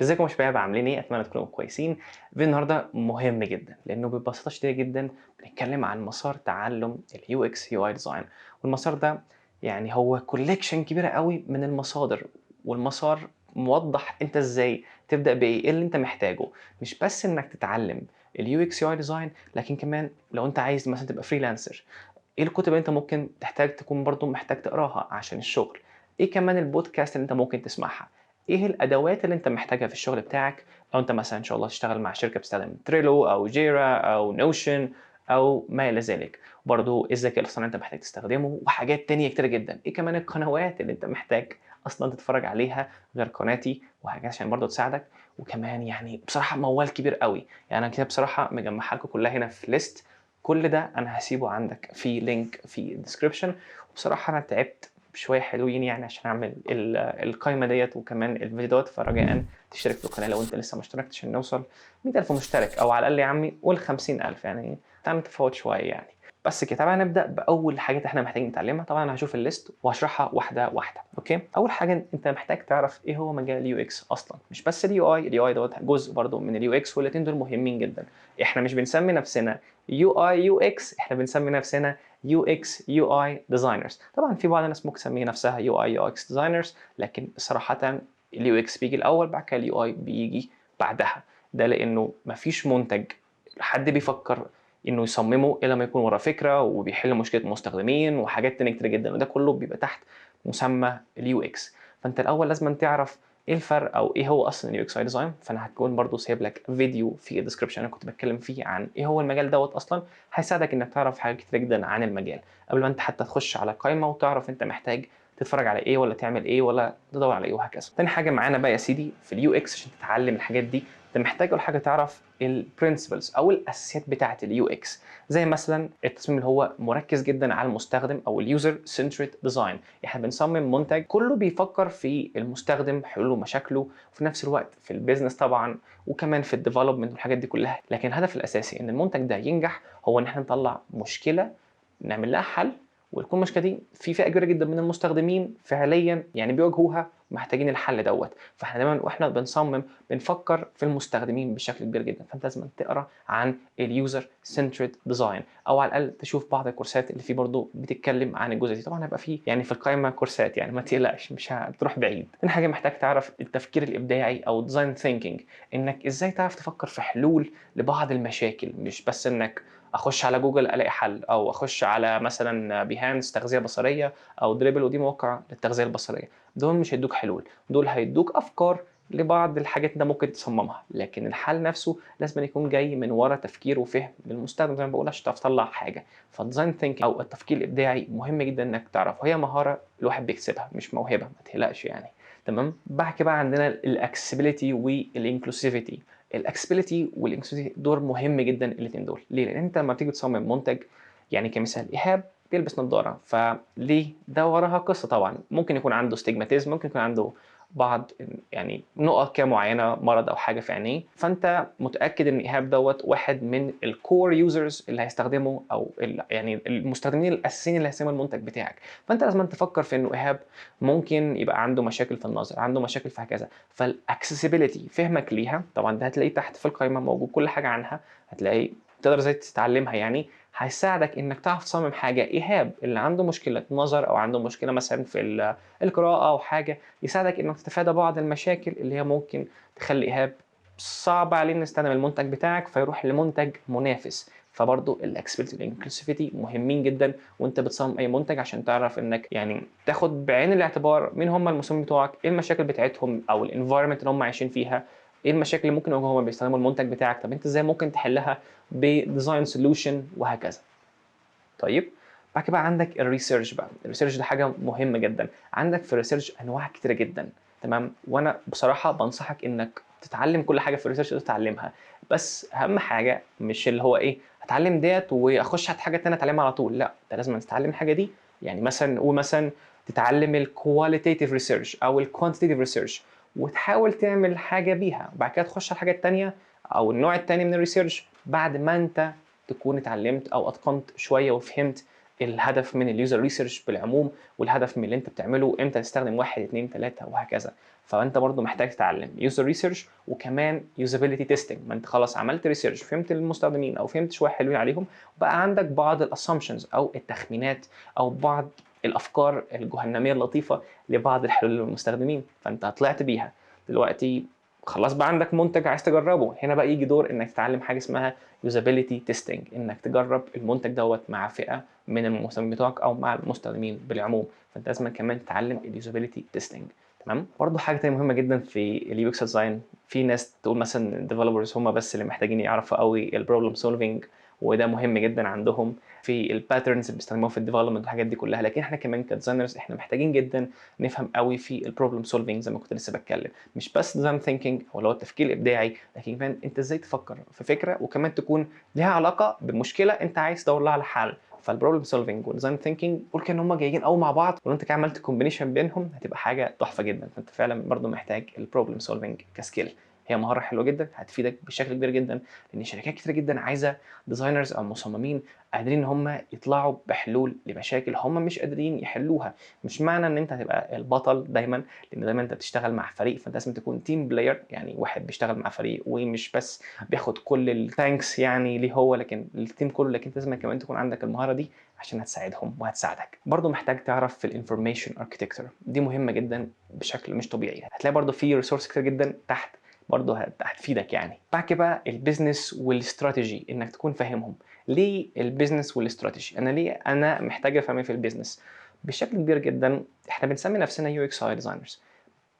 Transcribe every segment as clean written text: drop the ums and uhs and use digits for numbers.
ازيكم يا شباب عاملين ايه؟ اتمنى تكونوا كويسين. فيديو النهارده مهم جدا لانه ببساطه شديده جدا بنتكلم عن مسار تعلم اليو اكس يو اي ديزاين. والمسار ده يعني هو كوليكشن كبيره قوي من المصادر، والمسار موضح انت ازاي تبدا بايه، ايه اللي انت محتاجه. مش بس انك تتعلم اليو اكس يو اي ديزاين، لكن كمان لو انت عايز مثلا تبقى فريلانسر، ايه الكتب اللي انت ممكن تحتاج تكون برضو محتاج تقراها عشان الشغل، ايه كمان البودكاست اللي انت ممكن تسمعها، ايه الادوات اللي انت محتاجها في الشغل بتاعك. لو انت مثلا ان شاء الله تشتغل مع شركه بتستخدم تريلو او جيرا او نوشن او ما الى ذلك، برضو ايه الذكاء الاصطناعي اللي انت محتاج تستخدمه، وحاجات تانية كتير جدا. ايه كمان القنوات اللي انت محتاج اصلا تتفرج عليها غير قناتي، وحاجات عشان برضو تساعدك. وكمان يعني بصراحه موال كبير قوي، يعني انا كده بصراحه مجمعها لكم كلها هنا في ليست. كل ده انا هسيبه عندك في لينك في الديسكربشن. وبصراحه انا تعبت بشويه حلوين يعني عشان اعمل القائمه ديت وكمان الفيديو دوت. فرجاء تشترك في القناه لو انت لسه ما اشتركتش عشان نوصل 100,000 مشترك، او على الاقل يا عمي قول 50,000، يعني تعمل تفاوت شويه يعني. بس كده طبعا نبدا باول حاجات احنا محتاجين نتعلمها. طبعا انا هشوف الليست وهشرحها واحده واحده. اوكي، اول حاجه انت محتاج تعرف ايه هو مجال اليو اكس اصلا. مش بس اليو اي دوت جزء برضه من اليو اكس، والاثنين دول مهمين جدا. احنا مش بنسمي نفسنا يو اي يو اكس، احنا بنسمي نفسنا يو اكس يو اي ديزاينرز. طبعا في بعض الناس ممكن تسمي نفسها يو اي يو اكس ديزاينرز، لكن صراحه اليو اكس بيجي الاول، بعد كده اليو اي بيجي بعدها. ده لانه مفيش منتج حد بيفكر انه يصممه الا لما يكون ورا فكره وبيحل مشكله المستخدمين وحاجات تانية كتير جدا، وده كله بيبقى تحت مسمى اليو اكس. فانت الاول لازم تعرف ايه الفرق او ايه هو اصلا اليو اكس اي ديزاين. فانا هكون برضو سايب لك فيديو في الديسكربشن انا كنت بتكلم فيه عن ايه هو المجال دوت اصلا، هيساعدك انك تعرف حاجات كتير جدا عن المجال قبل ما انت حتى تخش على قائمه وتعرف انت محتاج تتفرج على ايه ولا تعمل ايه ولا تدور على ايه وهكذا. تاني حاجه معانا بقى يا سيدي في اليو اكس عشان تتعلم الحاجات دي، انت محتاج اول حاجه تعرف البرنسبلز او الاساسيات بتاعه اليو اكس. زي مثلا التصميم اللي هو مركز جدا على المستخدم او اليوزر سنتريد ديزاين. احنا بنصمم منتج كله بيفكر في المستخدم، حلوله ومشاكله، وفي نفس الوقت في البيزنس طبعا وكمان في الديفلوبمنت والحاجات دي كلها. لكن الهدف الاساسي ان المنتج ده ينجح هو ان احنا نطلع مشكله نعمل لها حل، وتكون المشكله دي في فئه كبيره جدا من المستخدمين فعليا يعني بيواجهوها محتاجين الحل دوت. فاحنا دايما واحنا بنصمم بنفكر في المستخدمين بشكل كبير جدا. فانت لازم تقرا عن اليوزر سنتريد ديزاين، او على الاقل تشوف بعض الكورسات اللي فيه برضه بتتكلم عن الجزء دي. طبعا هيبقى فيه يعني في القائمه كورسات، يعني ما تقلقش مش هتروح بعيد. تاني حاجه محتاج تعرف التفكير الابداعي او ديزاين ثينكينج، انك ازاي تعرف تفكر في حلول لبعض المشاكل، مش بس انك اخش على جوجل الاقي حل، او اخش على مثلا بيهانس تغذيه بصريه او دريبل ودي مواقع للتغذيه البصريه. دول مش هيدوك حلول، دول هيدوك افكار لبعض الحاجات انت ممكن تصممها، لكن الحل نفسه لازم يكون جاي من ورا تفكير وفهم للمستخدم زي ما بقول عشان تعرف تطلع حاجه. فالديزاين ثينك او التفكير الابداعي مهم جدا انك تعرفه، هي مهاره الواحد بيكسبها مش موهبه، ما تقلقش يعني. تمام، بعد كده بقى عندنا الاكسسبيليتي والانكلوسيفيتي. الاكسسبيليتي والانكلوسيفيتي دور مهم جدا الاثنين دول. ليه؟ لان انت لما تيجي تصمم منتج، يعني كمثال ايهاب بيلبس نظاره، فليه؟ ده وراها قصه طبعا. ممكن يكون عنده ستيجماتيزم، ممكن يكون عنده بعض يعني نقط كده معينه، مرض او حاجه في عينيه. فانت متاكد ان ايهاب دوت واحد من الكور يوزرز اللي هيستخدموا او يعني المستخدمين الاساسيين اللي هيستخدموا المنتج بتاعك. فانت لازم تفكر في انه ايهاب ممكن يبقى عنده مشاكل في النظر، عنده مشاكل في هكذا. فالاكسسبيليتي فهمك ليها طبعا ده هتلاقيه تحت في القائمه موجود كل حاجه عنها، هتلاقي تقدر ازاي تتعلمها يعني. هيساعدك انك تعرف تصمم حاجه ايهاب اللي عنده مشكله نظر او عنده مشكله مثلا في القراءه او حاجه، يساعدك انك تتفادى بعض المشاكل اللي هي ممكن تخلي ايهاب صعب عليه انه يستخدم المنتج بتاعك فيروح لمنتج منافس. فبرضه الاكسبيرتي والانكلوسيفيتي مهمين جدا وانت بتصمم اي منتج، عشان تعرف انك يعني تاخد بعين الاعتبار مين هم المصممين بتوعك، ايه المشاكل بتاعتهم او الانفايرمنت اللي هم عايشين فيها، ايه المشاكل اللي ممكن يواجهوها بيستخدموا المنتج بتاعك، طب انت ازاي ممكن تحلها بديزاين سوليوشن وهكذا. طيب، بعد كده بقى عندك الريسيرش. بقى الريسيرش ده حاجه مهمه جدا. عندك في الريسيرش انواع كتيره جدا، تمام، وانا بصراحه بنصحك انك تتعلم كل حاجه في الريسيرش تقدر تتعلمها. بس اهم حاجه مش اللي هو ايه اتعلم ديت واخش على حاجه ثانيه اتعلمها على طول، لا انت لازم تتعلم الحاجه دي. يعني مثلا نقول مثلا تتعلم الكواليتيف ريسيرش او الكوانتيتيف ريسيرش وتحاول تعمل حاجه بيها، وبعد كده تخش على الحاجه الثانيه او النوع الثاني من الريسيرش بعد ما انت تكون اتعلمت او اتقنت شويه وفهمت الهدف من اليوزر ريسيرش بالعموم، والهدف من اللي انت بتعمله امتى تستخدم 1 2 3 وهكذا. فانت برضو محتاج تتعلم يوزر ريسيرش وكمان يوزابيلتي تيستنج. ما انت خلاص عملت ريسيرش، فهمت المستخدمين او فهمت شويه حلوين عليهم، بقى عندك بعض الاسامبشنز او التخمينات او بعض الافكار الجهنميه اللطيفه لبعض الحلول للمستخدمين، فانت طلعت بيها. دلوقتي خلاص بقى عندك منتج عايز تجربه، هنا بقى يجي دور انك تتعلم حاجه اسمها يوزابيلتي تيستنج، انك تجرب المنتج دوت مع فئه من المستخدمين بتوعك او مع المستخدمين بالعموم. فانت لازم كمان تتعلم اليوزابيلتي تيستنج. تمام. برضه حاجه تانية مهمه جدا في اليو اكس ديزاين، في ناس تقول مثلا الديفلوبرز هم بس اللي محتاجين يعرفوا قوي البروبلم سولفينج، وده مهم جدا عندهم في الباترنز اللي بيستخدموها في الديفلوبمنت والحاجات دي كلها، لكن احنا كمان كديزاينرز احنا محتاجين جدا نفهم قوي في البروبلم سولفينج زي ما كنت لسه بتكلم. مش بس ديزاين ثينكينج او اللي هو التفكير الابداعي، لكن كمان انت ازاي تفكر في فكره وكمان تكون ليها علاقه بمشكله انت عايز تدور لها على حل. فالبروبلم سولفينج والديزاين ثينكينج قول كان هم جايين قوي مع بعض، ولو انت كده عملت كومبينيشن بينهم هتبقى حاجه تحفه جدا. فانت فعلا برضو محتاج البروبلم سولفينج كسكيل، هي مهاره حلوه جدا هتفيدك بشكل كبير جدا، لان شركات كتير جدا عايزه ديزاينرز او مصممين قادرين ان هم يطلعوا بحلول لمشاكل هم مش قادرين يحلوها. مش معنى ان انت هتبقى البطل دايما، لان دايما انت بتشتغل مع فريق، فانت لازم تكون تيم بلاير، يعني واحد بيشتغل مع فريق ومش بس بياخد كل الثانكس يعني ليه هو، لكن التيم كله. لكن انت لازم كمان تكون عندك المهاره دي عشان هتساعدهم وهتساعدك. برضو محتاج تعرف في الانفورميشن اركتكتشر، دي مهمه جدا بشكل مش طبيعي. هتلاقي برضو في ريسورس كتير جدا تحت برضه هتفيدك يعني. بعد كده بقى البيزنس والاستراتيجي، انك تكون فاهمهم. ليه البيزنس والاستراتيجي؟ انا محتاج افهم ايه في البيزنس؟ بشكل كبير جدا احنا بنسمي نفسنا يو اكس اي ديزاينرز،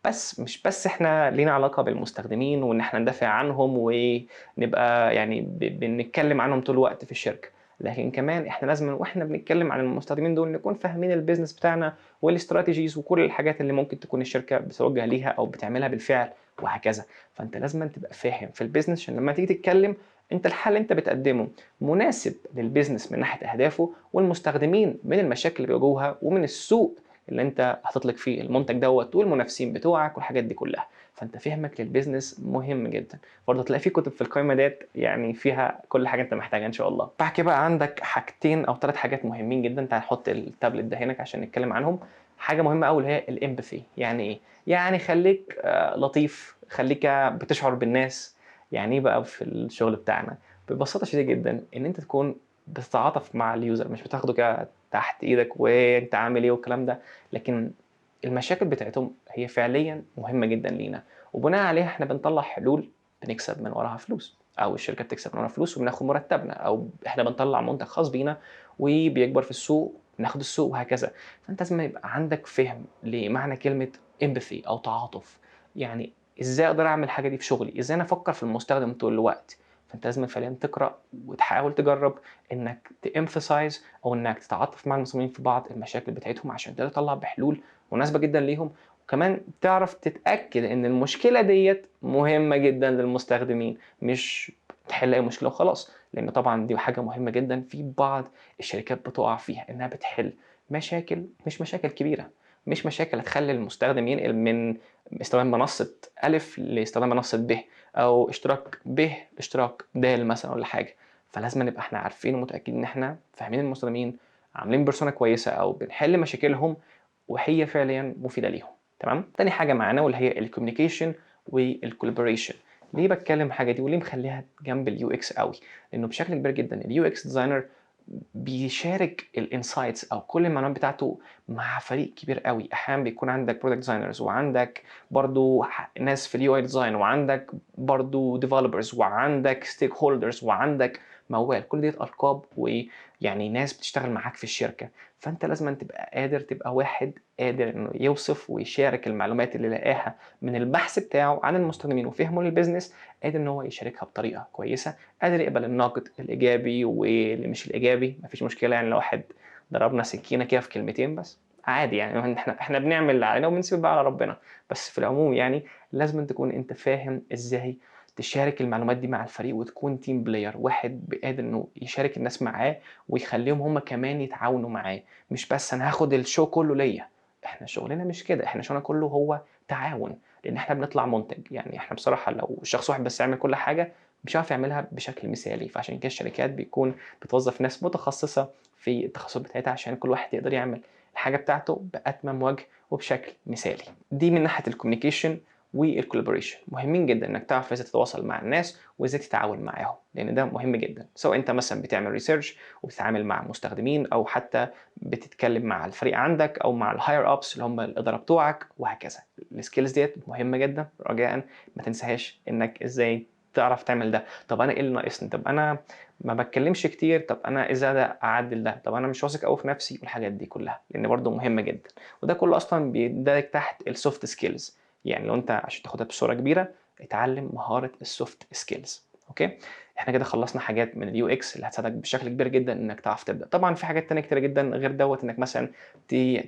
بس مش بس احنا لينا علاقه بالمستخدمين وان احنا ندافع عنهم ونبقى يعني بنتكلم عنهم طول الوقت في الشركه، لكن كمان احنا لازم واحنا بنتكلم عن المستخدمين دول نكون فاهمين البيزنس بتاعنا والاستراتيجيز وكل الحاجات اللي ممكن تكون الشركه بتوجه ليها او بتعملها بالفعل وهكذا. فانت لازم تبقى فاهم في البيزنس عشان لما تيجي تتكلم انت الحل اللي انت بتقدمه مناسب للبيزنس من ناحيه اهدافه والمستخدمين من المشاكل اللي بيواجهوها ومن السوق اللي انت هتطلق فيه المنتج دوت والمنافسين بتوعك والحاجات دي كلها. فانت فهمك للبيزنس مهم جدا. برضه تلاقي في كتب في القائمه ديت يعني فيها كل حاجه انت محتاجها ان شاء الله. بعد كده بقى عندك حاجتين او 3 حاجات مهمين جدا، تعال نحط التابلت ده هناك عشان نتكلم عنهم. حاجه مهمه قوي هي الامباثي. يعني ايه؟ يعني خليك لطيف، خليك بتشعر بالناس. يعني ايه بقى في الشغل بتاعنا؟ ببساطه شديده جدا ان انت تكون بتتعاطف مع اليوزر، مش بتاخده كده تحت ايدك وانت عامل ايه والكلام ده، لكن المشاكل بتاعتهم هي فعليا مهمه جدا لينا، وبناء عليها احنا بنطلع حلول بنكسب من وراها فلوس، او الشركه بتكسب من وراها فلوس وبناخد مرتبنا، او احنا بنطلع منتج خاص بينا وبيكبر في السوق بناخد السوق وهكذا. فانت لازم يبقى عندك فهم لمعنى كلمه empathy او تعاطف. يعني ازاي اقدر اعمل الحاجه دي في شغلي؟ ازاي انا افكر في المستخدم طول الوقت؟ فانت لازم فعليا تقرا وتحاول تجرب انك تامفسايز او انك تتعاطف مع المصممين في بعض المشاكل بتاعتهم عشان تقدر تطلع بحلول مناسبه جدا ليهم، وكمان تعرف تتاكد ان المشكله ديت مهمه جدا للمستخدمين، مش تحل اي مشكله وخلاص. لان طبعا دي حاجه مهمه جدا في بعض الشركات بتقع فيها، انها بتحل مشاكل مش مشاكل كبيره، مش مشاكل هتخلي المستخدم ينقل من استخدام منصه الف لاستخدام منصه ب، او اشتراك ب لاشتراك د مثلا ولا حاجه. فلازم نبقى احنا عارفين ومتاكدين ان احنا فاهمين المستخدمين، عاملين بيرسونا كويسه او بنحل مشاكلهم وهي فعليا مفيده ليهم. تمام. تاني حاجه معانا واللي هي الكوميونيكيشن والكولابوريشن. ليه بتكلم الحاجه دي وليه مخليها جنب اليو اكس قوي؟ لانه بشكل كبير جدا اليو اكس ديزاينر بيشارك الانسايتس او كل المعلومات بتاعته مع فريق كبير قوي. احيانا بيكون عندك برودكت ديزاينرز وعندك برضو ناس في اليو اي ديزاين وعندك برضو ديفلوبرز وعندك ستيك هولدرز وعندك موال، كل دي القاب ويعني ناس بتشتغل معاك في الشركه. فانت لازم تبقى قادر تبقى واحد قادر انه يوصف ويشارك المعلومات اللي لقاها من البحث بتاعه عن المستخدمين وفهمه للبيزنس، قادر ان هو يشاركها بطريقه كويسه، قادر يقبل النقد الايجابي واللي مش الايجابي، مفيش مشكله. يعني لو واحد ضربنا سكينه كده في كلمتين بس عادي، يعني احنا بنعمل اللي علينا وبنسيب بقى على ربنا. بس في العموم يعني لازم تكون انت فاهم ازاي تشارك المعلومات دي مع الفريق وتكون تيم بلاير، واحد قادر انه يشارك الناس معاه ويخليهم هم كمان يتعاونوا معاه. مش بس انا هاخد الشو كله ليا، احنا شغلنا مش كده، احنا شغلنا كله هو تعاون، لان احنا بنطلع منتج. يعني احنا بصراحه لو شخص واحد بس يعمل كل حاجه مش هيعرف يعملها بشكل مثالي. فعشان كده الشركات بيكون بتوظّف ناس متخصصة في التخصصات بتاعتها عشان كل واحد يقدر يعمل الحاجة بتاعته بأتمم وجه وبشكل مثالي. دي من ناحية الcommunication والcollaboration. مهمين جدًا إنك تعرف إزاي تتواصل مع الناس وإزاي تتعاون معاهم، لإن ده مهم جدًا، سواء أنت مثلًا بتعمل research وبتتعامل مع مستخدمين أو حتى بتتكلم مع الفريق عندك أو مع الhigher ups اللي هم الإدارة بتوعك وهكذا. الskills ديّة مهمة جدًا، رجاءً ما تنساهاش إنك إزاي تعرف تعمل ده. طب أنا إيه اللي ناقصني؟ طب أنا ما باتكلمش كتير، طب أنا إزاي أقدر أعدّل ده؟ طب أنا مش واثق أوي في نفسي والحاجات دي كلها، لإن برضه مهمة جدًا. وده كله أصلًا بيندرج تحت الsoft skills. يعني لو أنت عشان تاخدها بصورة كبيرة، اتعلم مهارة الsoft skills. أوكي؟ إحنا كده خلّصنا حاجات من الUX اللي هتساعدك بشكل كبير جدًا إنك تعرف تبدأ. طبعًا في حاجات تانية كتيرة جدًا غير دوّة، إنك مثلًا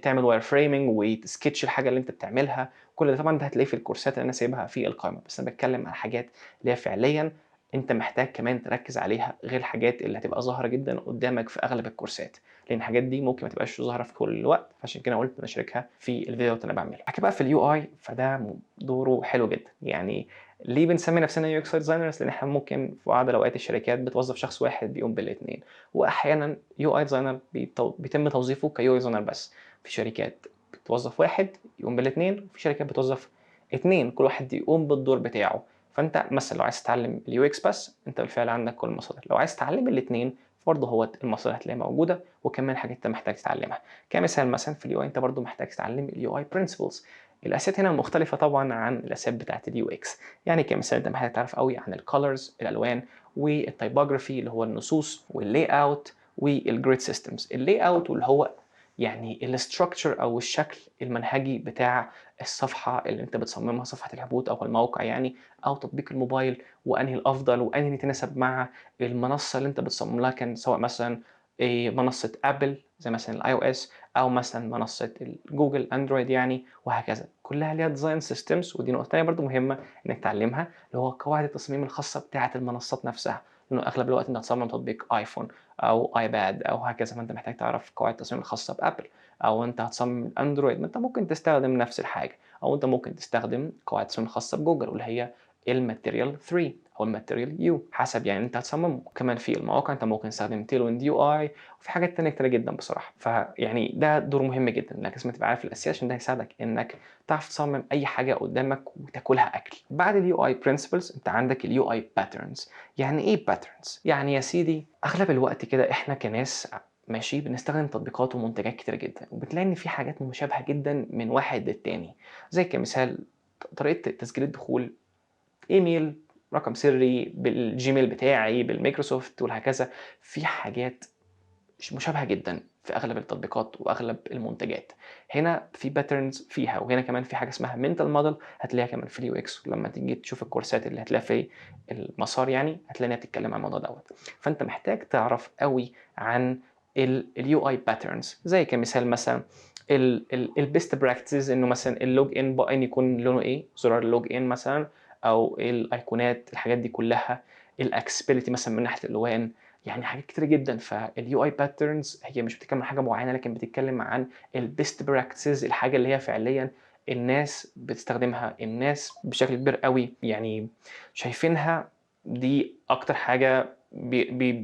تعمل wireframing وتsketch الحاجة اللي أنت بتعملها. كل ده طبعًا ده هتلاقيه في الكورسات اللي أنا سايبها في القائمة، بس أنا باتكلم عن حاجات اللي هي فعليًا أنت محتاج كمان تركّز عليها، غير الحاجات اللي هتبقى ظاهرة جدًا قدّامك في أغلب الكورسات، لإن الحاجات دي ممكن ما تبقاش ظاهرة في كل الوقت، فعشان كده قُلت باشاركها في الفيديوهات اللي أنا باعملها. بعد كده بقى في الUI، فده دوره حلو جدًا. يعني ليه بنسمي نفسنا UX designers؟ لإن إحنا ممكن في بعض الأوقات الشركات بتوظّف شخص واحد بيقوم بالاتنين، وأحيانًا UI designer بيتم توظيفه كUI designer بس. في شركات بتوظّف واحد يقوم بالاتنين، وفي شركات بتوظّف 2 كل واحد يقوم بالدور بتاعه. فأنت مثلًا لو عايز تتعلم الUX بس، أنت بالفعل عندك كل المصادر. لو عايز تتعلم الاتنين، برضه هو المصادر هتلاقيها موجودة، وكمان حاجات أنت محتاج تتعلمها. كمثال مثلًا في الUI أنت برضه محتاج تتعلم الUI principles. الأساسيات هنا مختلفة طبعًا عن الأساسيات بتاعة الUX. يعني كمثال أنت محتاج تعرف أوي عن الcolors الألوان، والtypography اللي هو النصوص، والlayout والgrid systems. الlayout واللي هو يعني الstructure أو الشكل المنهجي بتاع الصفحة اللي أنت بتصممها، صفحة الهبوط أو الموقع يعني، أو تطبيق الموبايل، وأنهي الأفضل وأنهي اللي يتناسب مع المنصة اللي أنت بتصمم لها، كان سواء مثلًا منصة أبل زي مثلًا الiOS أو مثلًا منصة الجوجل أندرويد يعني وهكذا. كلها ليها design systems. ودي نقطة تانية برضه مهمة إنك تتعلمها، اللي هو قواعد التصميم الخاصة بتاعة المنصات نفسها، لأنه أغلب الوقت أنت هتصمم تطبيق آيفون أو iPad أو هكذا، فأنت محتاج تعرف قواعد التصميم الخاصة بأبل. أو أنت هتصمم أندرويد، ما أنت ممكن تستخدم نفس الحاجة، أو أنت ممكن تستخدم قواعد التصميم الخاصة بجوجل واللي هي الMaterial 3 أو الMaterial U حسب يعني أنت هتصممه. وكمان في المواقع أنت ممكن تستخدم Tailwind UI، وفي حاجات تانية كتيرة جدًا بصراحة. فيعني ده دور مهم جدًا إنك لازم تبقى عارف الأساسيات عشان ده هيساعدك إنك تعرف تصمم أي حاجة قدامك وتاكلها أكل. بعد الUI principles أنت عندك الUI patterns. يعني إيه patterns؟ يعني يا سيدي أغلب الوقت كده إحنا كناس ماشي، بنستخدم تطبيقات ومنتجات كتيرة جدًا، وبتلاقي إن في حاجات مشابهة جدًا من واحد للتاني. زي كمثال طريقة تسجيل الدخول، إيميل، رقم سري، بالجيميل بتاعي، بالمايكروسوفت وهكذا. في حاجات مشابهة جدًا في أغلب التطبيقات وأغلب المنتجات. هنا في patterns فيها، وهنا كمان في حاجة اسمها mental model هتلاقيها كمان في الUX. ولمّا تيجي تشوف الكورسات اللي هتلاقيها في المسار يعني، هتلاقي إنها بتتكلم عن الموضوع دوّة. فأنت محتاج تعرف أوي عن الUI patterns. زي كمثال مثلًا الbest practices، إنه مثلًا الlogin button يكون لونه إيه، زرار الlogin مثلًا، أو الأيقونات، الحاجات دي كلها. الaccessibility مثلًا من ناحية الألوان، يعني حاجات كتيرة جدًا. فالUI patterns هي مش بتتكلم عن حاجة معينة، لكن بتتكلم عن الbest practices، الحاجة اللي هي فعليًا الناس بتستخدمها، الناس بشكل كبير أوي يعني شايفينها دي أكتر حاجة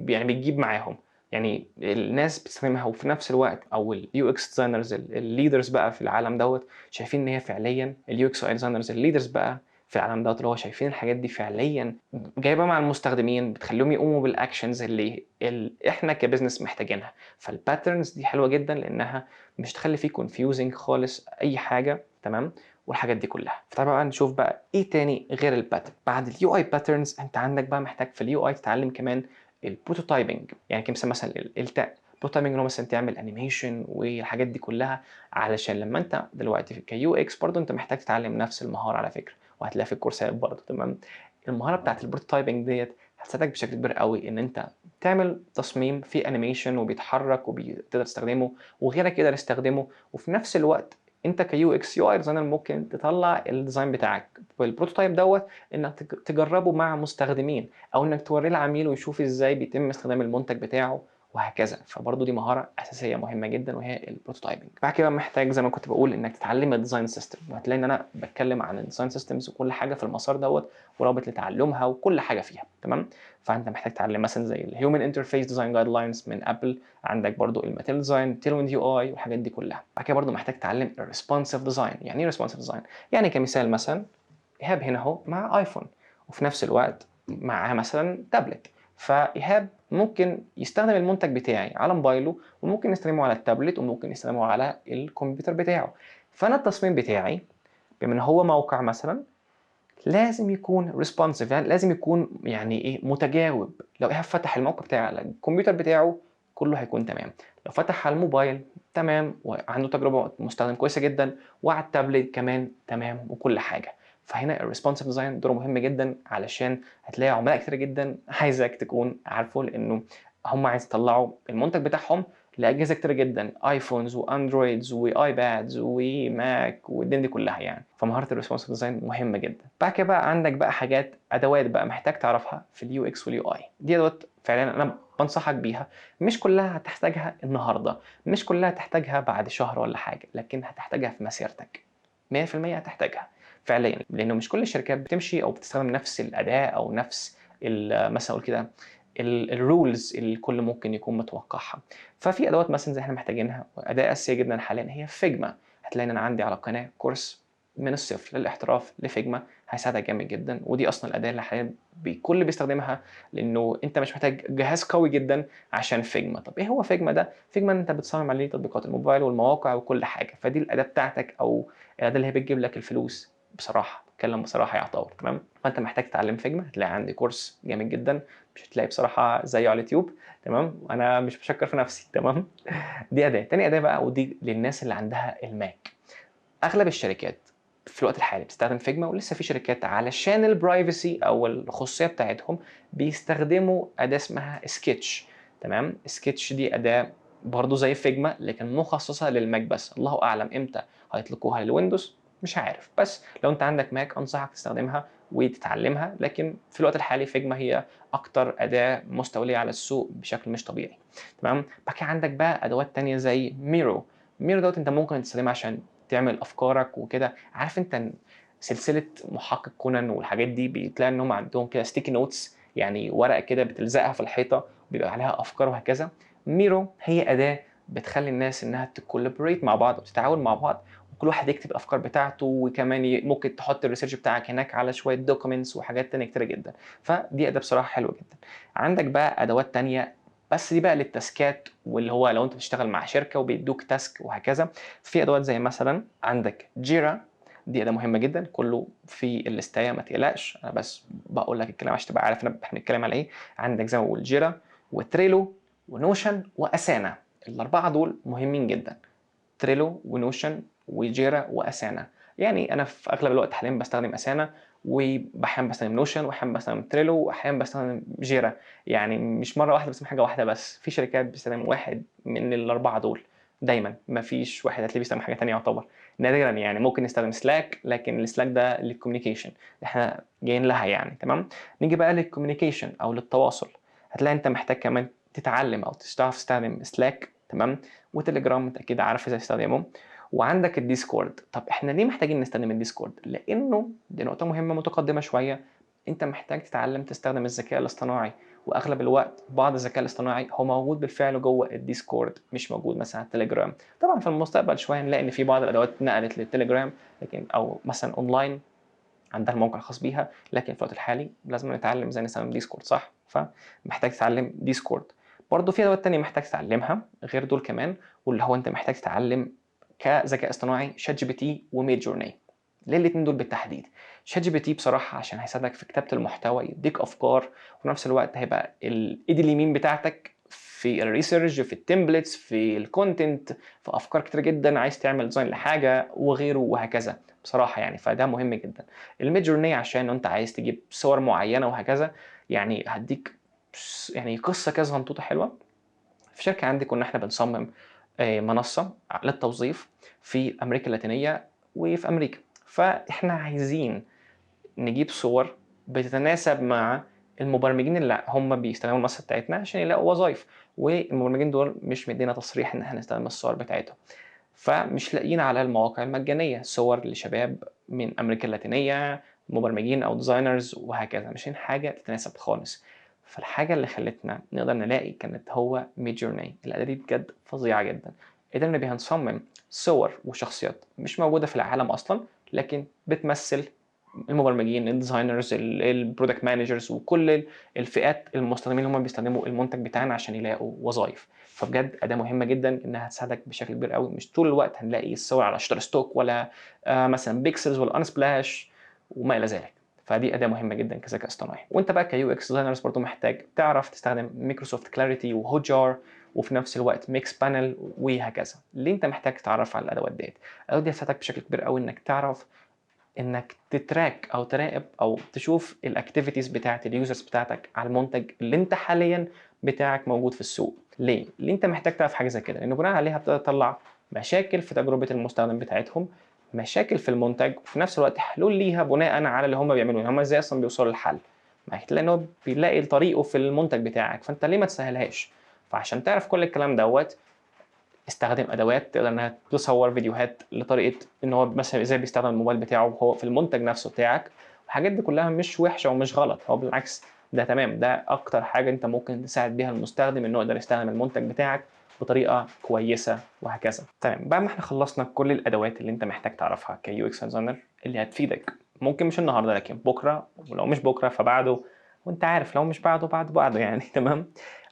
يعني بتجيب معاهم. يعني الناس بتستخدمها، وفي نفس الوقت أو الUX designers الleaders بقى في العالم دوّة شايفين إن هي فعليًا الUX UI designers الleaders بقى في العالم دوّة، اللي هو شايفين الحاجات دي فعليًا جايبة مع المستخدمين، بتخلّيهم يقوموا بالactions اللي إحنا كbusiness محتاجينها. فالpatterns دي حلوة جدًا لإنها مش هتخلّي في confusing خالص أي حاجة، تمام، والحاجات دي كلّها. فتعالَ بقى نشوف بقى إيه تاني غير الpattern. بعد الUI patterns أنت عندك بقى محتاج في الUI تتعلم كمان الprototyping. يعني كمثال مثلًا prototyping اللي هو مثلًا تعمل animation والحاجات دي كلّها، علشان لمّا أنت دلوقتي كUX برضه أنت محتاج تتعلم نفس المهارة على فكرة، وهتلاقيها في الكورسات برضه، تمام. المهارة بتاعة الprototyping ديّة هتساعدك بشكل كبير أوي إن أنت تعمل تصميم فيه animation وبيتحرك تقدر تستخدمه وغيرك يقدر يستخدمه. وفي نفس الوقت أنت كUX UI designer ممكن تطلّع الdesign بتاعك بالprototype دوّة، إنك تجرّبه مع مستخدمين، أو إنك تورّيه لعميل ويشوف إزاي بيتم استخدام المنتج بتاعه وهكذا. فبرضه دي مهارة أساسية مهمة جدًا وهي البروتوتايبنج. بعد كده محتاج زي ما كنت باقول إنك تتعلم الdesign system، وهتلاقي إن أنا باتكلم عن الdesign systems وكل حاجة في المسار دوّة ورابط لتعلمها وكل حاجة فيها، تمام؟ فأنت محتاج تتعلم مثلًا زي الhuman interface design guidelines من Apple، عندك برضه الmaterial design، tailwind UI والحاجات دي كلها. بعد كده برضه محتاج تتعلم الresponsive design. يعني إيه responsive design؟ يعني كمثال مثلًا إيهاب هنا أهو معاه ايفون وفي نفس الوقت معاه مثلا تابلت، فإيهاب ممكن يستخدم المنتج بتاعي على موبايله وممكن يستخدمه على التابلت وممكن يستخدمه على الكمبيوتر بتاعه. فأنا التصميم بتاعي بما إن هو موقع مثلا لازم يكون responsive، يعني لازم يكون يعني إيه متجاوب. لو إيهاب فتح الموقع بتاعي على الكمبيوتر بتاعه كله هيكون تمام، لو فتح على الموبايل تمام وعنده تجربة مستخدم كويسة جدا، وعلى التابلت كمان تمام وكل حاجة. فهنا الريسبونسيف ديزاين دوره مهم جدا، علشان هتلاقي عملاء كتير جدا عايزك تكون عارفه، لانه هم عايز يطلعوا المنتج بتاعهم لاجهزه كتير جدا، ايفونز واندرويدز وايبادز وماك والدنيا دي كلها يعني. فمهاره الريسبونسيف ديزاين مهمه جدا. بعد كده بقى عندك بقى حاجات ادوات بقى محتاج تعرفها في اليو اكس واليو اي. دي ادوات فعلا انا بنصحك بيها، مش كلها هتحتاجها النهارده، مش كلها هتحتاجها بعد شهر ولا حاجه، لكن هتحتاجها في مسيرتك 100% هتحتاجها فعليا، لانه مش كل الشركات بتمشي او بتستخدم نفس الاداه او نفس مثلا اقول كده الرولز اللي الكل ممكن يكون متوقعها. ففي ادوات مثلا زي احنا محتاجينها واداه اساسيه جدا حاليا هي فيجما. هتلاقي ان انا عندي على القناه كورس من الصفر للاحتراف لفيجما، هيساعدك جامد جدا، ودي اصلا الاداه اللي حاليا الكل بيستخدمها، لانه انت مش محتاج جهاز قوي جدا عشان فيجما. طب ايه هو فيجما ده؟ فيجما انت بتصمم عليه تطبيقات الموبايل والمواقع وكل حاجه، فدي الاداه بتاعتك او الاداه اللي هي بتجيب لك الفلوس بصراحه، اتكلم بصراحه يا عطاوله، تمام؟ فانت محتاج تتعلم فيجما، هتلاقي عندي كورس جامد جدا مش هتلاقي بصراحه زيه على اليوتيوب، تمام؟ وانا مش بشكر في نفسي، تمام؟ دي اداه. تاني اداه بقى ودي للناس اللي عندها الماك. اغلب الشركات في الوقت الحالي بتستخدم فيجما، ولسه في شركات علشان البرايفسي او الخصوصيه بتاعتهم بيستخدموا اداه اسمها سكتش، تمام؟ سكتش دي اداه برضه زي فيجما لكن مخصصه للماك بس، الله اعلم امتى هيطلقوها للويندوز مش عارف، بس لو انت عندك ماك انصحك تستخدمها وتتعلمها. لكن في الوقت الحالي فيجما هي اكتر اداه مستوليه على السوق بشكل مش طبيعي، تمام؟ بعد كده عندك بقى ادوات تانية زي ميرو. ميرو دوت انت ممكن تستخدمها عشان تعمل افكارك وكده. عارف انت سلسله محقق كونان والحاجات دي بتلاقي ان هم عندهم كده ستيكي نوتس، يعني ورقه كده بتلزقها في الحيطه بيبقى عليها افكار وهكذا. ميرو هي اداه بتخلي الناس انها تكولابوريت مع بعض وتتعاون مع بعض، وكل واحد يكتب الافكار بتاعته، وكمان ممكن تحط الريسيرش بتاعك هناك على شويه دوكيومنتس وحاجات تانية كتيره جدا. فدي اداه بصراحه حلوه جدا. عندك بقى ادوات تانية بس دي بقى للتاسكات، واللي هو لو انت بتشتغل مع شركه وبيدوك تاسك وهكذا. في ادوات زي مثلا عندك جيرا، دي اداه مهمه جدا كله في الليستايه ما تقلقش، انا بس بقول لك الكلام عشان تبقى عارف احنا بنتكلم على ايه. عندك زي ما بقول جيرا وتريلو ونوشن واسانا، الاربعه دول مهمين جدا. تريلو ونوشن وجيرا واسانا. يعني انا في اغلب الوقت حاليا بستخدم اسانا، واحيانا بستخدم نوشن، واحيانا بستخدم تريلو، واحيانا بستخدم جيرا. يعني مش مره واحده بستخدم حاجه واحده بس، في شركات بتستخدم واحد من الاربعه دول دايما، ما فيش واحد هتلاقيه بيستخدم حاجه ثانيه يعتبر. نادرا يعني ممكن نستخدم سلاك، لكن السلاك ده للكوميونيكيشن احنا جايين لها يعني، تمام؟ نيجي بقى للكوميونيكيشن او للتواصل، هتلاقي انت محتاج كمان تتعلم او تعرف تستخدم سلاك، تمام؟ وتليجرام انت اكيد عارف ازاي تستخدمه. وعندك الديسكورد. طب احنا ليه محتاجين نستخدم الديسكورد؟ لانه دي نقطه مهمه متقدمه شويه، انت محتاج تتعلم تستخدم الذكاء الاصطناعي، واغلب الوقت بعض الذكاء الاصطناعي هو موجود بالفعل جوه الديسكورد، مش موجود مثلا على التليجرام. طبعا في المستقبل شويه نلاقي ان في بعض الادوات نقلت للتليجرام، لكن او مثلا اونلاين عندها الموقع الخاص بيها، لكن في الوقت الحالي لازم نتعلم ازاي نستخدم ديسكورد، صح؟ فمحتاج تتعلم ديسكورد. برضه في ادوات تانية محتاج تتعلمها غير دول كمان، واللي هو انت محتاج تتعلم كذكاء اصطناعي شات جي بي تي وميد جورني. ليه الاثنين دول بالتحديد؟ شات جي بي تي بصراحه عشان هيساعدك في كتابه المحتوى، يديك افكار، وفي نفس الوقت هيبقى الايد اليمين بتاعتك في الريسيرش، في التمبلتس، في الكونتنت، في افكار كتير جدا عايز تعمل ديزاين لحاجه وغيره وهكذا بصراحه يعني. فده مهم جدا. الميد جورني عشان انت عايز تجيب صور معينه وهكذا، يعني هديك يعني قصه كده صغنطوطه حلوه. في شركه عندي كنا احنا بنصمم منصه للتوظيف في امريكا اللاتينيه وفي امريكا، فاحنا عايزين نجيب صور بتتناسب مع المبرمجين اللي هم بيستخدموا المنصة بتاعتنا عشان يلاقوا وظايف، والمبرمجين دول مش مدينا تصريح إن إحنا نستخدم الصور بتاعتهم، فمش لاقيين على المواقع المجانية صور لشباب من أمريكا اللاتينية مبرمجين أو ديزاينرز وهكذا، مش لاقيين حاجة تتناسب خالص. فالحاجة اللي خلتنا نقدر نلاقي كانت هو ميدجورني. الأداة دي بجد فظيعة جدا، قدرنا بيها نصمم صور وشخصيات مش موجودة في العالم أصلا، لكن بتمثل المبرمجين، الديزاينرز، البرودكت مانجرز، وكل الفئات المستخدمين اللي هم بيستخدموا المنتج بتاعنا عشان يلاقوا وظائف. فبجد أداة مهمة جدا إنها هتساعدك بشكل كبير قوي. مش طول الوقت هنلاقي الصور على شتر ستوك ولا مثلا بيكسلز ولا انسبلاش وما إلى ذلك. فدي أداة مهمة جدا كذكاء اصطناعي. وأنت بقى كيو اكس ديزاينرز برضه محتاج تعرف تستخدم مايكروسوفت كلاريتي وهوجار، وفي نفس الوقت ميكس بانل وهكذا. ليه انت محتاج تعرف على الادوات ديت؟ الادوات دي هتساعدك بشكل كبير قوي انك تعرف انك تتراك او تراقب او تشوف الاكتيفيتيز بتاعت اليوزرز بتاعتك على المنتج اللي انت حاليا بتاعك موجود في السوق. ليه انت محتاج تعرف حاجه زي كده؟ لانه بناء عليها بتقدر تطلع مشاكل في تجربه المستخدم بتاعتهم، مشاكل في المنتج، وفي نفس الوقت حلول ليها بناء على اللي هم بيعملوه. هم ازاي اصلا بيوصلوا للحل؟ ما هتلاقي ان هو بيلاقي طريقه في المنتج بتاعك، فانت ليه ما تسهلهاش؟ فعشان تعرف كل الكلام دوت استخدم ادوات تقدر انها تصور فيديوهات لطريقه ان هو مثلا ازاي بيستخدم الموبايل بتاعه وهو في المنتج نفسه بتاعك. الحاجات دي كلها مش وحشه ومش غلط، هو بالعكس ده تمام، ده اكتر حاجه انت ممكن تساعد بيها المستخدم انه يقدر يستخدم المنتج بتاعك بطريقه كويسه وهكذا. تمام، بعد ما احنا خلصنا كل الادوات اللي انت محتاج تعرفها كيو اكس ديزاينر اللي هتفيدك، ممكن مش النهارده لكن بكره، ولو مش بكره فبعده، وانت عارف لو مش بعده بعده يعني تمام.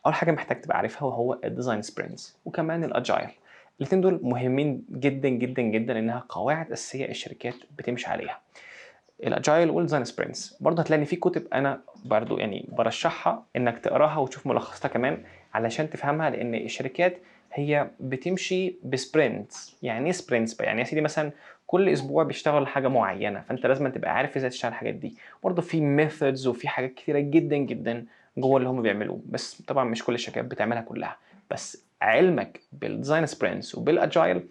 اول حاجه محتاج تبقى عارفها وهو الديزاين سبرنتس وكمان الاجايل. الاثنين دول مهمين جدا جدا جدا، انها قواعد اساسيه الشركات بتمشي عليها. الاجايل والديزاين سبرنتس برضه هتلاقي في كتب انا برضه يعني برشحها انك تقراها وتشوف ملخصاتها كمان علشان تفهمها، لان الشركات هي بتمشي بسبرنتس. يعني ايه سبرنتس بقى؟ يعني يا سيدي مثلا كل اسبوع بيشتغل حاجه معينه، فانت لازم تبقى عارف ازاي تشتغل الحاجات دي. برضه في ميثودز وفي حاجات كتيره جدا جدا جوه اللي هم بيعملوه، بس طبعا مش كل الشركات بتعملها كلها. بس علمك بالديزاين سبرنتس وبالاجايل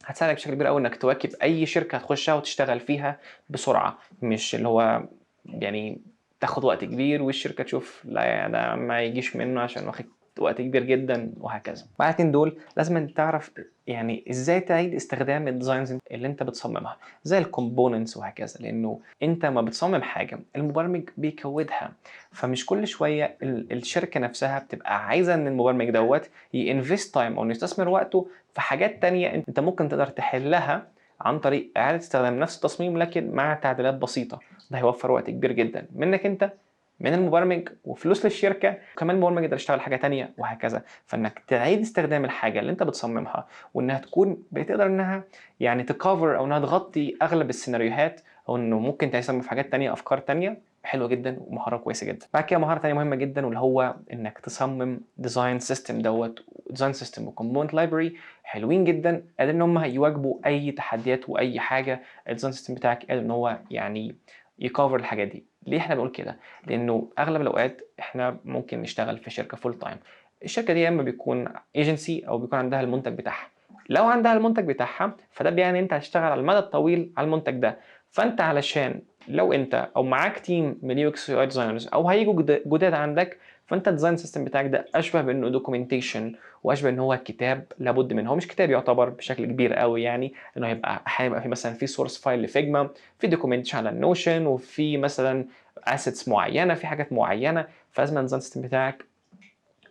هتساعدك بشكل كبير قوي انك تواكب اي شركه هتخشها وتشتغل فيها بسرعه، مش اللي هو يعني تاخد وقت كبير والشركه تشوف لا يعني ده ما يجيش منه عشان واخد وقت كبير جدا وهكذا. بعدين دول لازم تعرف يعني ازاي تعيد استخدام الديزاينز اللي انت بتصممها زي الكومبوننتس وهكذا، لانه انت ما بتصمم حاجه المبرمج بيكودها، فمش كل شويه الشركه نفسها بتبقى عايزه ان المبرمج دوت ينفست تايم او يستثمر وقته في حاجات تانية انت ممكن تقدر تحلها عن طريق اعاده استخدام نفس التصميم لكن مع تعديلات بسيطه. ده هيوفر وقت كبير جدا منك انت، من المبرمج، وفلوس للشركه، وكمان المبرمج يقدر يشتغل حاجه تانية وهكذا. فانك تعيد استخدام الحاجه اللي انت بتصممها وانها تكون بتقدر انها يعني تكفر او انها تغطي اغلب السيناريوهات، او انه ممكن تستخدم في حاجات تانية افكار تانية، حلوه جدا ومهاره كويسه جدا. بعد كده مهاره تانية مهمه جدا واللي هو انك تصمم ديزاين سيستم دوت. ديزاين سيستم وكومبوننت لايبرري حلوين جدا، قادر ان هم يواجهوا اي تحديات واي حاجه. الديزاين سيستم بتاعك قادر ان هو يعني يكفر الحاجات دي. ليه احنا بنقول كده؟ لانه اغلب الاوقات احنا ممكن نشتغل في شركه فول تايم، الشركه دي يا اما بيكون ايجنسي او بيكون عندها المنتج بتاعها. لو عندها المنتج بتاعها فده بيعني انت هتشتغل على المدى الطويل على المنتج ده. فانت علشان لو انت او معاك تيم من يو اكس يو اي ديزاينرز او هيجوا جداد عندك، فانت الديزاين سيستم بتاعك ده اشبه بانه دوكيومنتيشن، واشبه ان هو كتاب لابد منه. هو مش كتاب يعتبر بشكل كبير قوي يعني، انه هيبقى احيانا يبقى في مثلا في سورس فايل لفيجما، في دوكيومنتيشن على النوشن، وفي مثلا اسيتس معينه، في حاجات معينه. فلازم الديزاين سيستم بتاعك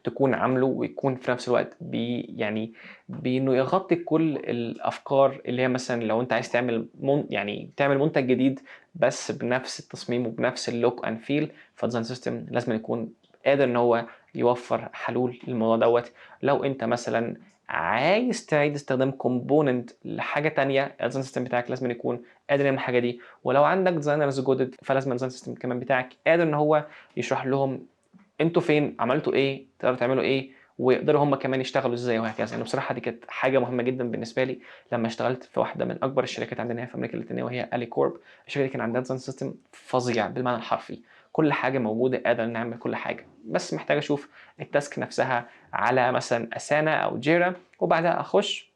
تكون عامله ويكون في نفس الوقت يعني بانه يغطي كل الافكار اللي هي مثلا لو انت عايز تعمل يعني تعمل منتج جديد بس بنفس التصميم وبنفس اللوك اند فيل، فالديزاين سيستم لازم يكون قادر ان هو يوفر حلول للموضوع دوت. لو انت مثلا عايز تعيد استخدام كومبوننت لحاجه تانية، الديزاين سيستم بتاعك لازم يكون قادر يعمل الحاجه دي. ولو عندك ديزاينرز جدد فلازم الديزاين سيستم كمان بتاعك قادر ان هو يشرح لهم انتوا فين، عملتوا ايه، تقدروا تعملوا ايه، ويقدروا هم كمان يشتغلوا ازاي وهكذا. يعني بصراحه دي كانت حاجه مهمه جدا بالنسبه لي لما اشتغلت في واحده من اكبر الشركات عندنا في امريكا اللاتينيه وهي الي كورب. الشركه دي كان عندها ديزاين سيستم فظيع بالمعنى الحرفي، كل حاجه موجوده، قادر نعمل كل حاجه، بس محتاج اشوف التاسك نفسها على مثلا اسانا او جيرا، وبعدها اخش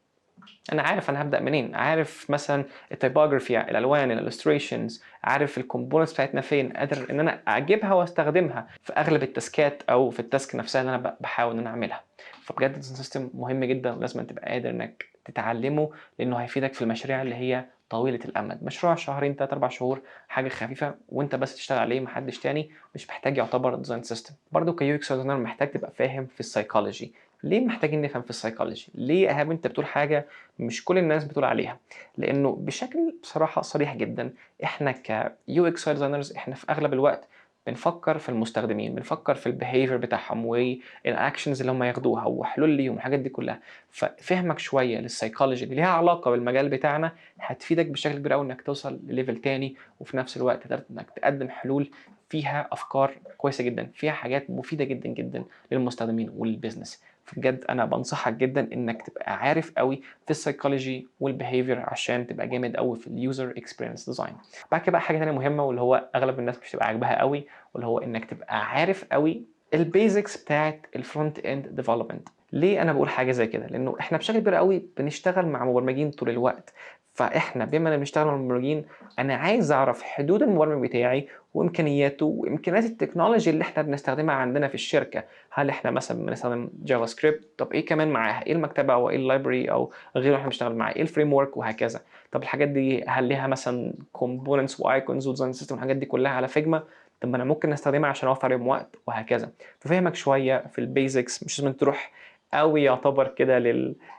أنا عارف أنا هابدأ منين، عارف مثلًا الtypography الألوان الillustrations، عارف الcomponents بتاعتنا فين، قادر إن أنا أجيبها واستخدمها في أغلب التاسكات أو في الtask نفسها اللي أنا باحاول إن أنا أعملها. فبجد الdesign system مهم جدًا ولازمًا تبقى قادر إنك تتعلمه، لإنه هيفيدك في المشاريع اللي هي طويلة الأمد، مشروع شهرين، 3، 4 شهور، حاجة خفيفة وأنت بس تشتغل عليه ما حدش تاني، مش محتاج يعتبر design system. برضه كUX designer محتاج تبقى فاهم في الpsychology. ليه محتاجين نفهم في الpsychology؟ ليه إيهاب أنت بتقول حاجة مش كل الناس بتقول عليها؟ لإنه بشكل بصراحة صريح جدًا، إحنا كUX designers إحنا في أغلب الوقت بنفكّر في المستخدمين، بنفكّر في الbehavior بتاعهم والactions اللي هم ياخدوها وحلول ليهم والحاجات دي كلّها. ففهمك شوية للpsychology اللي ليها علاقة بالمجال بتاعنا هتفيدك بشكل كبير أوي إنك توصل لlevel تاني، وفي نفس الوقت تقدر إنك تقدّم حلول فيها أفكار كويسة جدًا، فيها حاجات مفيدة جدًا، جدًا للمستخدمين وللbusiness. فبجد أنا بانصحك جدًا إنك تبقى عارف أوي في الpsychology والbehavior عشان تبقى جامد أوي في الuser experience design. بعد كده بقى حاجة تانية مهمة واللي هو أغلب الناس مش هتبقى عاجباها أوي، واللي هو إنك تبقى عارف أوي الbasics بتاعة الfront end development. ليه أنا باقول حاجة زي كده؟ لإنه إحنا بشكل كبير أوي بنشتغل مع مبرمجين طول الوقت، فإحنا بما إننا بنشتغل مع مبرمجين أنا عايز أعرف حدود المبرمج بتاعي وإمكانياته وإمكانيات التكنولوجي اللي إحنا بنستخدمها عندنا في الشركة. هل إحنا مثلًا بنستخدم جافا سكريبت؟ طب إيه كمان معاها؟ إيه المكتبة أو إيه الlibrary أو غيره اللي إحنا بنشتغل معاه؟ إيه الframework وهكذا. طب الحاجات دي هل ليها مثلًا components وicons وdesign system والحاجات دي كلها على Figma؟ طب ما أنا ممكن أستخدمها عشان أوفّر عليهم وقت وهكذا. فافهمك شوية في الbasics، مش لازمًا تروح أوي يعتبر كده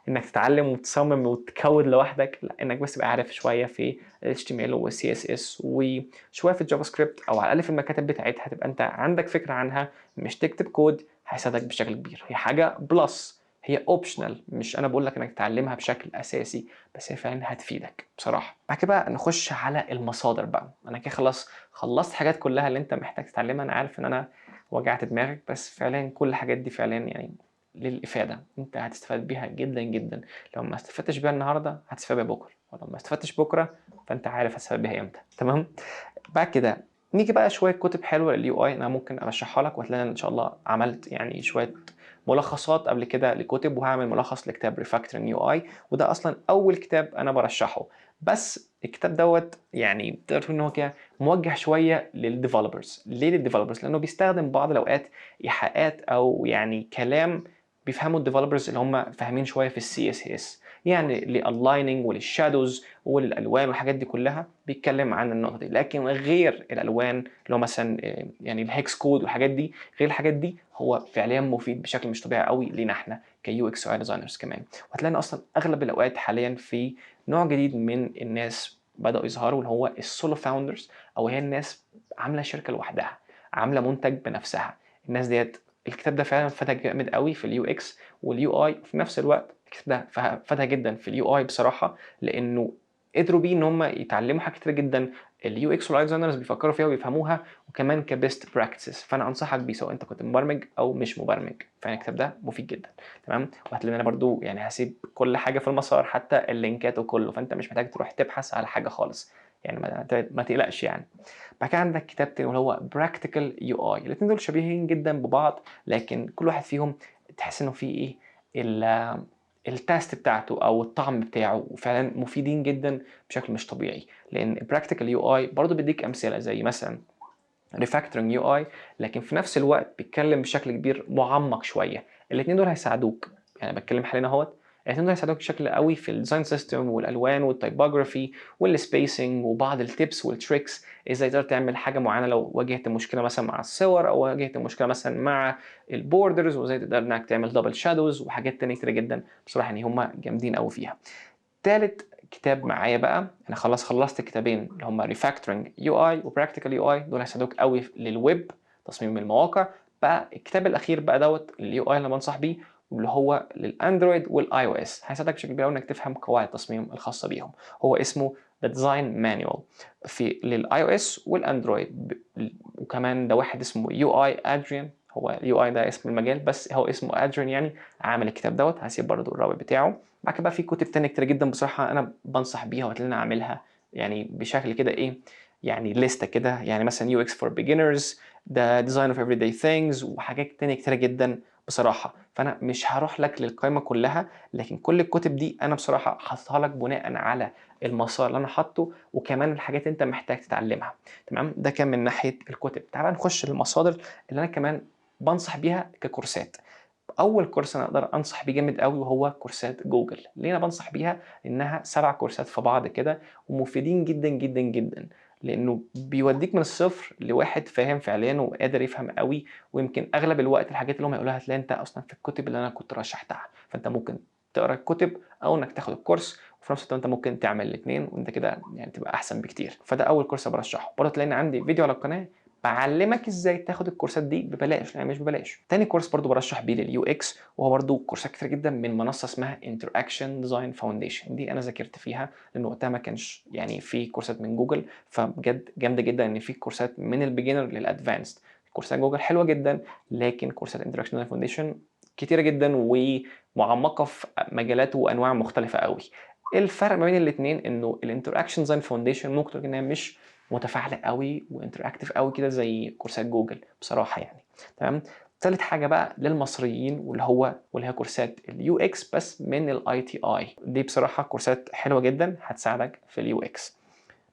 إنك تتعلم وتصمم وتكود لوحدك، لأ إنك بس تبقى عارف شوية في الHTML والCSS وشوية في الJavaScript أو على الأقل في المكاتب بتاعتها تبقى أنت عندك فكرة عنها، مش تكتب كود هيساعدك بشكل كبير. هي حاجة plus، هي optional، مش أنا باقول لك إنك تتعلمها بشكل أساسي، بس هي فعلًا هتفيدك بصراحة. بعد كده بقى نخش على المصادر بقى. أنا كده خلاص خلّصت الحاجات كلها اللي أنت محتاج تتعلمها. أنا عارف إن أنا وجعت دماغك، بس فعليًا كل الحاجات دي فعليًا يعني للإفادة، أنت هتستفاد بيها جدًا، جدًا. لو ما استفدتش بيها النهارده هتستفاد بيها بكرة، ولو ما استفدتش بكرة فأنت عارف هتستفاد بيها إمتى، تمام؟ بعد كده نيجي بقى شوية كُتب حلوة للUI أنا ممكن أرشّحها لك، وهتلاقي أنا إن شاء الله عملت يعني شوية ملخصات قبل كده لكُتب، وهاعمل ملخص لكتاب refactoring UI، وده أصلًا أول كتاب أنا بارشّحه. بس الكتاب دوّة يعني تقدر تقول إن هو كده موجّه شوية للdevelopers. ليه للdevelopers؟ لإنه بيستخدم بعض الأوقات إيحاءات أو يعني كلام بيفهموا الdevelopers اللي هم فاهمين شوية في الCSS، يعني للaligning وللshadows وللألوان والحاجات دي كلها بيتكلم عن النقطة دي. لكن غير الألوان اللي هو مثلًا يعني الhex code والحاجات دي، غير الحاجات دي هو فعليًا مفيد بشكل مش طبيعي أوي لينا إحنا كUX UI designers كمان. وهتلاقينا أصلًا أغلب الأوقات حاليًا في نوع جديد من الناس بدأوا يظهروا اللي هو الsolo founders، أو هي الناس عاملة شركة لوحدها، عاملة منتج بنفسها. الناس ديّة الكتاب ده فعلًا فادها جامد أوي في الUX والUI، وفي نفس الوقت الكتاب ده فادها جدًا في الUI بصراحة، لإنه قدروا بيه إن هم يتعلموا حاجات كتيرة جدًا الUX والUI designers بيفكروا فيها ويفهموها، وكمان كbest practices. فأنا أنصحك بيه سواء أنت كنت مبرمج أو مش مبرمج، فعلًا الكتاب ده مفيد جدًا، تمام؟ وهتلاقيني أنا برضه يعني هاسيب كل حاجة في المسار حتى اللينكات وكله، فأنت مش محتاج تروح تبحث على حاجة خالص، يعني ما تقلقش يعني. بعد كده عندك كتاب تاني واللي هو practical UI. الاتنين دول شبيهين جدًا ببعض، لكن كل واحد فيهم تحس إنه فيه إيه التاست بتاعته أو الطعم بتاعه، وفعلًا مفيدين جدًا بشكل مش طبيعي. لأن practical UI برضه بيديك أمثلة زي مثلًا refactoring UI، لكن في نفس الوقت بيتكلم بشكل كبير معمق شوية. الاتنين دول هيساعدوك، يعني باتكلم حاليًا أهوّة، الاتنين دول هيساعدوك بشكل قوي في الdesign system والألوان والtypography والspacing وبعض الtips والtricks إزاي تقدر تعمل حاجة معينة لو واجهت مشكلة مثلًا مع الصور أو واجهت مشكلة مثلًا مع الborders، وإزاي تقدر إنك تعمل double shadows وحاجات تانية كتيرة جدًا. بصراحة يعني هم جامدين أوي فيها. تالت كتاب معايا بقى، أنا خلصت الكتابين اللي هم refactoring UI وpractical UI، دول هيساعدوك أوي للويب، تصميم المواقع. بقى الكتاب الأخير بقى دوّة الUI اللي بانصح بيه، واللي هو للأندرويد والiOS، هيساعدك بشكل كبير أوي إنك تفهم قواعد التصميم الخاصة بيهم. هو اسمه The Design Manual في للiOS والأندرويد وكمان ده واحد اسمه UI Adrian، هو UI ده اسم المجال بس هو اسمه Adrian يعني عامل الكتاب دوّة. هاسيب برضه الرابط بتاعه. بعد كده بقى في كتب تانية كتيرة جدًا بصراحة أنا بانصح بيها، وهتلاقيني عاملها يعني بشكل كده إيه، يعني ليستة كده، يعني مثلًا UX for beginners، the design of everyday things، وحاجات تانية كتيرة جدًا بصراحة. فأنا مش هاروح لك للقايمة كلها، لكن كل الكتب دي أنا بصراحة حاططها لك بناءً على المسار اللي أنا حاطّه، وكمان الحاجات اللي أنت محتاج تتعلمها، تمام؟ ده كان من ناحية الكتب. تعالَ بقى نخش للمصادر اللي أنا كمان بانصح بيها ككورسات. أول كورس أنا أقدر أنصح بيه جامد أوي وهو كورسات جوجل. ليه أنا بانصح بيها؟ لإنها 7 كورسات في بعض كده ومفيدين جدًا، جدًا، جدًا، لإنه بيودّيك من الصفر لواحد فاهم فعليًا وقادر يفهم أوي، ويمكن أغلب الوقت الحاجات اللي هم هيقولوها هتلاقيها أنت أصلًا في الكتب اللي أنا كنت رشحتها، فأنت ممكن تقرا الكتب أو إنك تاخد الكورس، وفي نفس الوقت أنت ممكن تعمل الاتنين وأنت كده يعني تبقى أحسن بكتير. فده أول كورس بارشحه. برضه تلاقيني عندي فيديو على القناة باعلّمك إزاي تاخد الكورسات دي ببلاش، يعني مش ببلاش. تاني كورس برضه بارشّح بيه للUX وهو برضه كورسات كتيرة جدًا من منصة اسمها Interaction Design Foundation. دي أنا ذاكرت فيها لإن وقتها ما كانش يعني في كورسات من جوجل، فبجد جامدة جدًا إن في كورسات من الbeginner للadvanced. كورسات جوجل حلوة جدًا، لكن كورسات Interaction Design Foundation كتيرة جدًا ومعمّقة في مجالات وأنواع مختلفة أوي. الفرق ما بين الاتنين إنه الInteraction Design Foundation ممكن تقول إن هي مش متفاعلة أوي وinteractive أوي كده زي كورسات جوجل بصراحة يعني، تمام. تالت حاجة بقى للمصريين واللي هي كورسات الUX بس من الITI. دي بصراحة كورسات حلوة جدًا هتساعدك في الUX.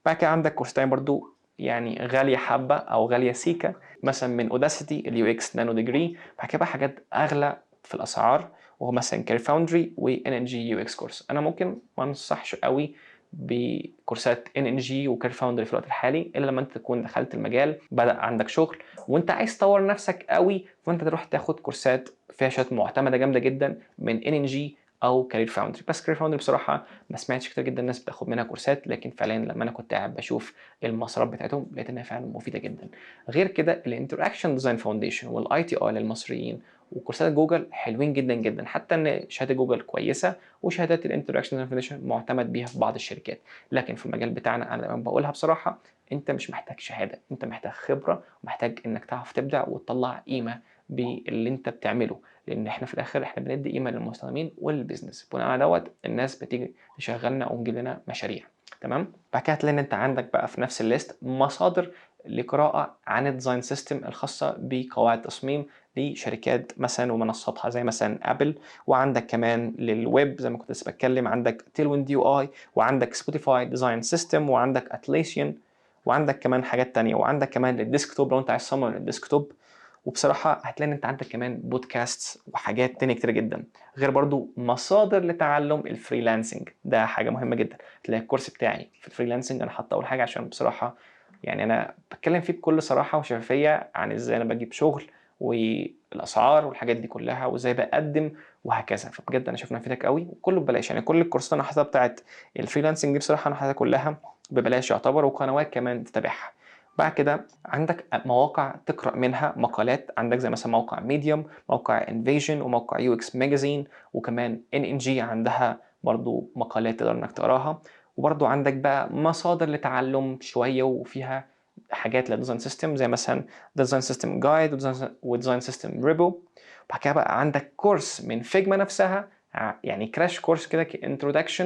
بعد كده عندك كورس تاني برضه يعني غالية حبة أو غالية سيكا، مثلًا من Udacity الUX Nano Degree. بعد كده بقى حاجات أغلى في الأسعار وهو مثلًا Career Foundry وNNG UX كورس. أنا ممكن ما أنصحش أوي بكورسات NNG وCareer Foundry في الوقت الحالي إلا لما أنت تكون دخلت المجال، بدأ عندك شغل وأنت عايز تطوّر نفسك أوي، فأنت تروح تاخد كورسات فيها شهادات معتمدة جامدة جدًا من NNG أو Career Foundry. بس Career Foundry بصراحة ما سمعتش كتير جدًا الناس بتاخد منها كورسات، لكن فعليًا لمّا أنا كنت قاعد باشوف المسارات بتاعتهم لقيت إنها فعلًا مفيدة جدًا. غير كده الInteraction Design Foundation والITI للمصريين وكورسات جوجل حلوين جدًا، جدًا، حتى إن شهادة جوجل كويسة وشهادات الInteraction Design Foundation مُعتمد بيها في بعض الشركات. لكن في المجال بتاعنا أنا دايمًا باقولها بصراحة، أنت مش محتاج شهادة، أنت محتاج خبرة ومحتاج إنك تعرف تبدع وتطلّع قيمة باللي أنت بتعمله، لإن إحنا في الآخر إحنا بندّي قيمة للمستخدمين وللbusiness. بناءً على دوّة الناس بتيجي تشغّلنا أو تجيب لنا مشاريع، تمام. بعد كده هتلاقي إن أنت عندك بقى في نفس الlist مصادر لقراءة عن الdesign system الخاصة بقواعد التصميم لشركات مثلًا ومنصاتها زي مثلًا Apple، وعندك كمان للweb زي ما كنت لسه باتكلم عندك Tailwind UI وعندك Spotify Design System وعندك Atlassian وعندك كمان حاجات تانية، وعندك كمان للديسكتوب لو أنت عايز تصمم للديسكتوب. وبصراحة هتلاقي إن أنت عندك كمان بودكاست وحاجات تانية كتيرة جدًا، غير برضه مصادر لتعلم الfreelancing. ده حاجة مهمة جدًا. هتلاقي الكورس بتاعي في الfreelancing أنا حاطه أول حاجة عشان بصراحة يعني أنا باتكلم فيه بكل صراحة وشفافية عن إزاي أنا باجيب شغل والأسعار والحاجات دي كلها وإزاي باقدّم وهكذا. فبجد أنا شايف إنه هيفيدك أوي وكله ببلاش. يعني كل الكورسات اللي أنا حاططها بتاعة الfreelancing دي بصراحة أنا حاططها كلها ببلاش يعتبر، وقنوات كمان تتابعها. بعد كده عندك مواقع تقرأ منها مقالات، عندك زي مثلًا موقع medium، موقع envision، وموقع UX magazine، وكمان NNG عندها برضه مقالات تقدر إنك تقراها. وبرضه عندك بقى مصادر لتعلم شوية وفيها حاجات للdesign system زي مثلًا design system guide وdesign system repo. وبعد كده بقى عندك كورس من فيجما نفسها يعني crash course كده introduction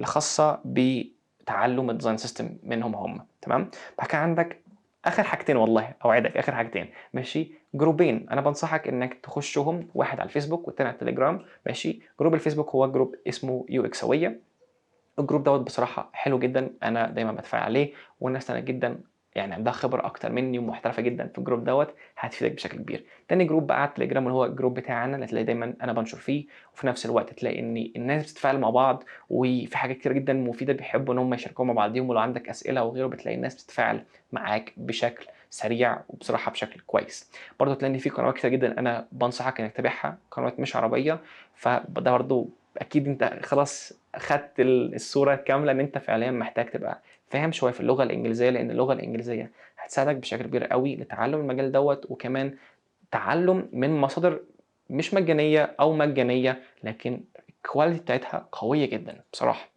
خاصة بتعلم الdesign system منهم هم، تمام. بعد كده عندك آخر حاجتين والله أوعدك آخر حاجتين ماشي، جروبين أنا بانصحك إنك تخشهم، واحد على الفيسبوك والتاني على التليجرام ماشي. جروب الفيسبوك هو جروب اسمه UX هوية. الجروب دوّة بصراحة حلو جدًا، أنا دايمًا باتفاعل عليه والناس هناك جدًا يعني عندها خبرة أكتر منّي ومحترفة جدًا في الجروب دوّة، هتفيدك بشكل كبير. تاني جروب بقى على التليجرام اللي هو الجروب بتاعنا اللي هتلاقي دايمًا أنا بانشر فيه، وفي نفس الوقت تلاقي إن الناس بتتفاعل مع بعض، وفي حاجات كتيرة جدًا مفيدة بيحبوا إن هم يشاركوها مع بعضيهم، ولو عندك أسئلة أو غيره بتلاقي الناس بتتفاعل معاك بشكل سريع وبصراحة بشكل كويس. برضه هتلاقي إن في قنوات كتيرة جدًا أنا بانصحك إنك تتابعها، قنوات مش عربية، فده برضه أكيد أنت خلاص خدت الصورة الكاملة إن أنت فعليًا محتاج تبقى فاهم شوية في اللغة الإنجليزية، لإن اللغة الإنجليزية هتساعدك بشكل كبير أوي لتعلُّم المجال دوّة، وكمان تعلُّم من مصادر مش مجانية أو مجانية، لكن الquality بتاعتها قوية جدًا بصراحة.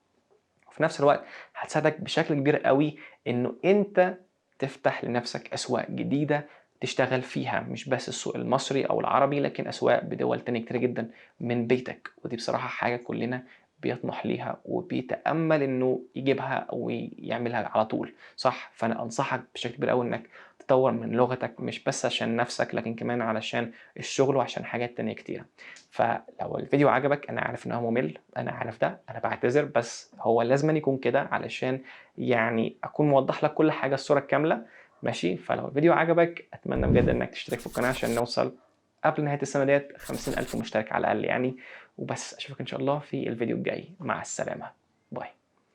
وفي نفس الوقت هتساعدك بشكل كبير أوي إنه أنت تفتح لنفسك أسواق جديدة تشتغل فيها، مش بس السوق المصري أو العربي، لكن أسواق بدول تانية كتيرة جدًا من بيتك. ودي بصراحة حاجة كلنا بيطمح ليها وبيتأمل إنه يجيبها أو يعملها على طول، صح؟ فأنا أنصحك بشكل كبير أوي إنك تطور من لغتك مش بس عشان نفسك لكن كمان علشان الشغل وعشان حاجات تانية كتيرة. فلو الفيديو عجبك أنا عارف إن هو ممل، أنا عارف ده، أنا بعتذر، بس هو لازم يكون كده علشان يعني أكون موضح لك كل حاجة الصورة الكاملة. ماشي، فلو الفيديو عجبك أتمنى بجد إنك تشترك في القناة عشان نوصل قبل نهاية السنة ديت 50,000 مشترك على الأقل يعني. وبس أشوفك إن شاء الله في الفيديو الجاي، مع السلامة، باي.